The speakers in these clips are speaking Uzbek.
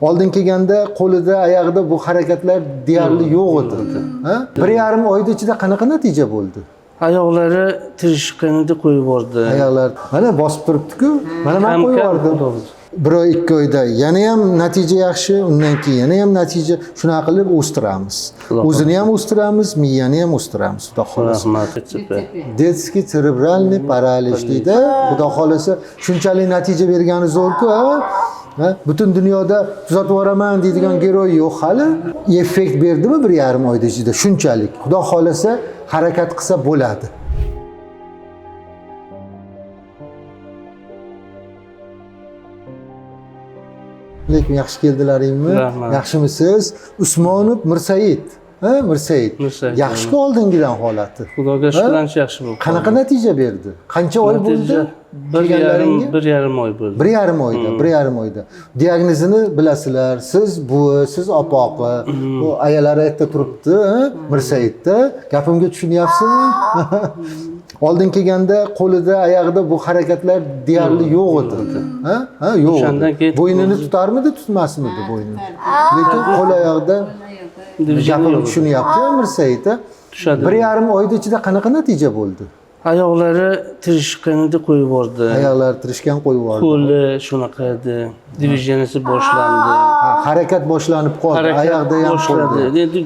Oldin kelganda qo'lida, oyog'ida bu harakatlar deyarli yo'q edi. Ha? 1,5 oy ichida qanaqa natija bo'ldi? Oyoqlari tirishqanida qo'yib yubordi. Oyoqlar mana bosib turibdi-ku. Mana men qo'yib yubordim. 1 oy 2 oyda yana ham natija yaxshi, undan keyin yana ham natija, shunaqa qilib o'stiramiz. O'zini ham o'stiramiz, miyani ham o'stiramiz, xudo xolasa. Детский церебральный паралич deydi. Xudo xolasa shunchalik natija bergani zo'r-ku, ha? Butun dunyoda tuzatib yuboraman deydigan giroy yo'q hali. Effekt berdimi 1,5 oyda ichida shunchalik. Xudo xolasa harakat qilsa bo'ladi. Lekin yaxshi keldilaringmi? Yaxshimisiz? Usmonov Mirsaid. Ha, Mirsaid. Yaxshi-ku oldingidan holati. Xudoga shukr, ancha yaxshi bo'ldi. Qanaqa natija berdi? Qancha oy bo'ldi? 1,5 oy bo'ldi. 1,5 oyda. Diagnozini bilasizlar. Siz buvi, siz opoqi. Bu ayollar aytda turibdi, Mirsaidda. Gapimga tushunyapsizmi? Oldin kelganda qo'lida, oyog'ida bu harakatlar deyarli yo'q edi. Ha, yo'q. Bo'ynini tutarmidi, tutmasmidi bo'ynini. Lekin qo'l oyog'ida gapimni tushunyapti, Mirsaid. 1,5 oy ichida qanaqa natija bo'ldi? Oyoqlari tirishqanida qo'yib yubordi. Oyoqlari tirishgan qo'yib yubordi. Qo'li shunaqa edi. Divizionasi boshlandi. Harakat boshlanib qoldi. Oyoqda ham boshlandi. Endi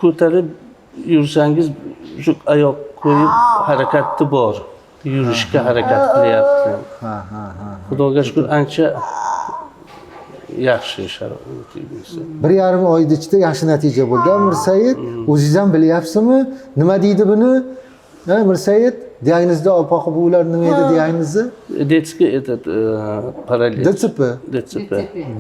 ko'tarib yursangiz shu oyoq qo'yib harakati bor. Yurishga harakat qilyapti. Ha. Xudoga shukr, ancha yaxshi sharoit. 1,5 oy ichida yaxshi natija bo'ldi. Mirsaid, o'zingiz ham bilyapsizmi? Nima deydi buni? Ha, Mirsaid, diagnozda opoqi buvilar nima edi diagnozi? Детский paraliz. DCP.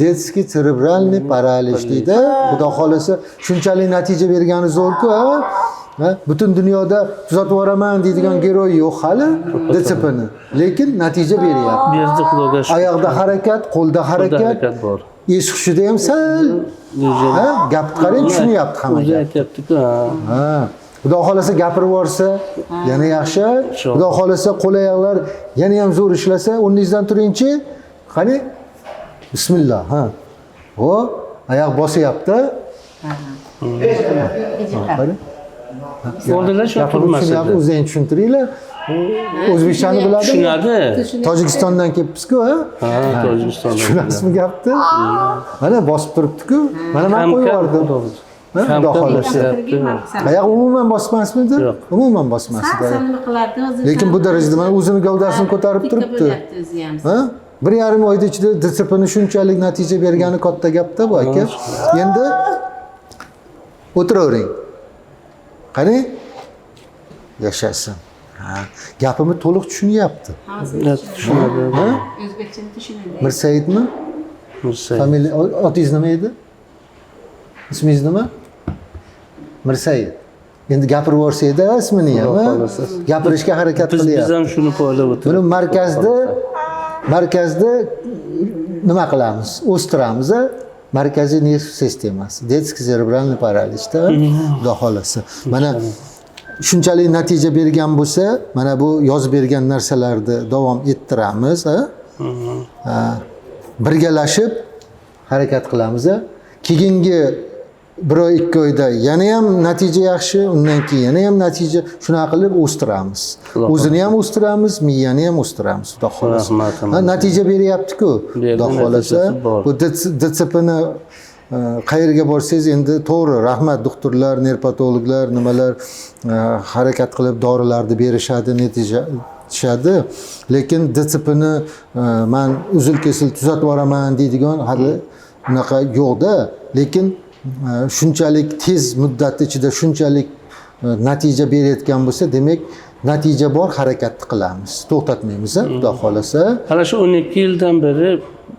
Детский церебральный паралич deydi. Xudo xolasa shunchalik natija bergani zo'r-ku, ha? Butun dunyoda tuzatib yuboraman deydigan giroy yo'q hali DCPni. Lekin natija beryapti. Berdi, Xudoga shukr. Oyoqda harakat, qo'lda harakat bor. Eshik hushida ham sal. Ha, gapni qarang, tushunyapti hamma. O'zi aytayapti-ku, ha. Xudo xolasa gapirib yuborsa, yana yaxshi. Xudo xolasa qo'l-oyoqlar yana ham zo'r ishlasa, o'rningizdan turingchi. Qani? Bismillah, ha. Xo'p, oyoq bosyapti. Qani? Oldinlar shu turmasdi. O'zingiz tushuntiringlar. O'zbekchani biladimi? Tushunadi. Tojikistondan kelibsiz-ku, ha? Ha, Tojikistondan. Tushunasizmi gapni? Mana bosib turibdi-ku. Mana men qo'yib yubordim. Xudo xolasa. Oyoq umuman bosmasmidi? Yo'q. Umuman bosmasdi. Nima qilardi o'zi? Lekin bu darajada mana o'zini gavdasini ko'tarib turibdi. Ha? 1,5 oy ichida DCPni shunchalik natija bergani katta gapda bu aka. Endi o'tiravering. Qani? Yashasin. Ha, gapimni to'liq tushunyapti. Tushunadi. Ha? O'zbekchani tushunadi. Mirsaidmi? Mirsaid. Familiya, otingiz nima edi? Ismingiz nima? Mirsaid. Endi gapirib yuborsangda ismini ham, gapirishga harakat qilyapti. Biz ham shuni poylab o'tirdik. Buni markazda nima qilamiz? O'stiramiz, markaziy nerv sistemasi. Детский церебральный параличda, xudo xolasa. Mana shunchalik natija bergan bo'lsa, mana bu yozib bergan narsalarni davom ettiramiz, ha? Birgalashib harakat qilamiz. Keyingi 1 oy 2 oyda yana ham natija yaxshi, undan keyin yana ham natija, shunaqa qilib o'stiramiz. O'zini ham o'stiramiz, miyani ham o'stiramiz, xudo xolasa. Natija beryapti-ku, xudo xolasa. Bu DCPni qayerga borsangiz endi to'g'ri, rahmat doktorlar, nerpatologlar, nimalar harakat qilib dorilarni berishadi, natija tushadi. Lekin DCPni men uzil-kesil tuzatib yuboraman deydigan hali unaqa yo'q-da. Lekin shunchalik tez muddat ichida shunchalik natija berayotgan bo'lsa, demak natija bor, harakatni qilamiz. To'xtatmaymiz, xudo xolasa. Hali shu 12 yildan beri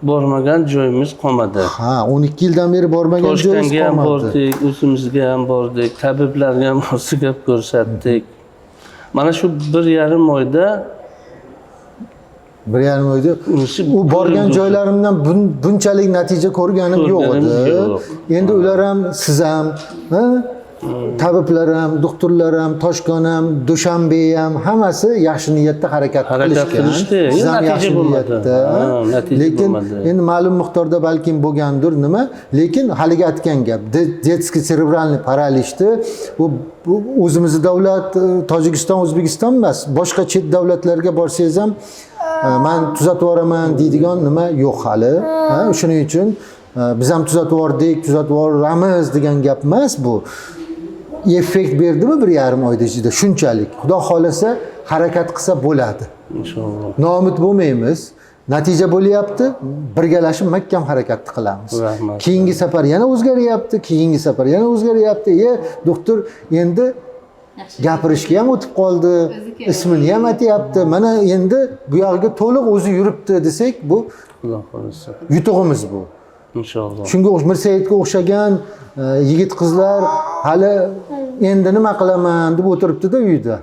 bormagan joyimiz qolmadi. Ha, 12 yildan beri bormagan joyimiz qolmadi. Toshkentga ham bordik, o'zimizga ham bordik, tabiblarga ham gap ko'rsatdik. Mana shu 1,5 oyda 1,5 oyda u borgan joylarimdan bunchalik natija ko'rganim yo'q edi. Endi ular ham, siz ham, tabiblar ham, doktorlar ham, Toshkon ham, Dushanbe ham hammasi yaxshi niyatda harakat Harakat qilishdi. Biz ham Natija yaxshi bo'lmadi. niyatda. Ha, natija Lekin bo'lmadi. endi ma'lum miqdorda balkim bo'lgandir nima, lekin haligi aytgan gap, детский cerebral paralishni bu o'zimizni davlat Tojikiston, O'zbekiston emas, boshqa chet davlatlarga borsangiz ham men tuzatib yuboraman deydigan nima yo'q hali. Ha, shuning uchun biz ham tuzatib yubordik, tuzatib yuboramiz degan gap emas bu. Effekt berdimi 1,5 oyda ichida shunchalik. Xudo xolasa harakat qilsa bo'ladi. Inshaalloh. Noumid bo'lmaymiz. Natija bo'lyapti, birgalashib mahkam harakat qilamiz. Rahmat. Keyingi safar yana o'zgaryapti, keyingi safar yana o'zgaryapti. Doktor endi gapirishga ham o'tib qoldi, ismini ham aytyapti. Mana endi bu yoqqa to'liq o'zi yuribdi desak, bu Xudo xolasa. yutug'imiz bu. Inshaalloh. Shunga Mirsaidga o'xshagan yigit qizlar hali endi nima qilaman deb o'tiribdi-da uyda.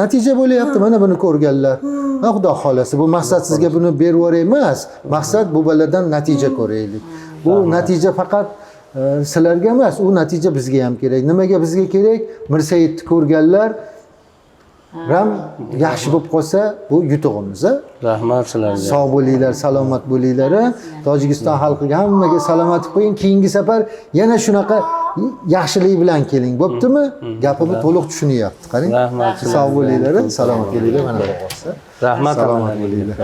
Natija bo'lyapti, mana buni ko'rganlar. Xudo xolasa bu maqsad sizga buni berib yuboray emas. Maqsad bu boladan natija ko'raylik. Bu natija faqat sizlarga emas, u natija bizga ham kerak. Nimaga bizga kerak? Mirsaidni ko'rganlar ram yaxshi bo'lib qolsa, bu yutug'imiz. Rahmat sizlarga. Sog' bo'linglar, salomat bo'linglar. Tojikiston xalqiga hammaga salomat qo'ying. Keyingi safar yana shunaqa yaxshilik bilan keling. Bo'ptimi? Gapimni to'liq tushunyapti. Qarang. Rahmat. Sog' bo'linglar, salomat bo'linglar. Mana bu bo'lsa. Rahmat. Salomat bo'linglar.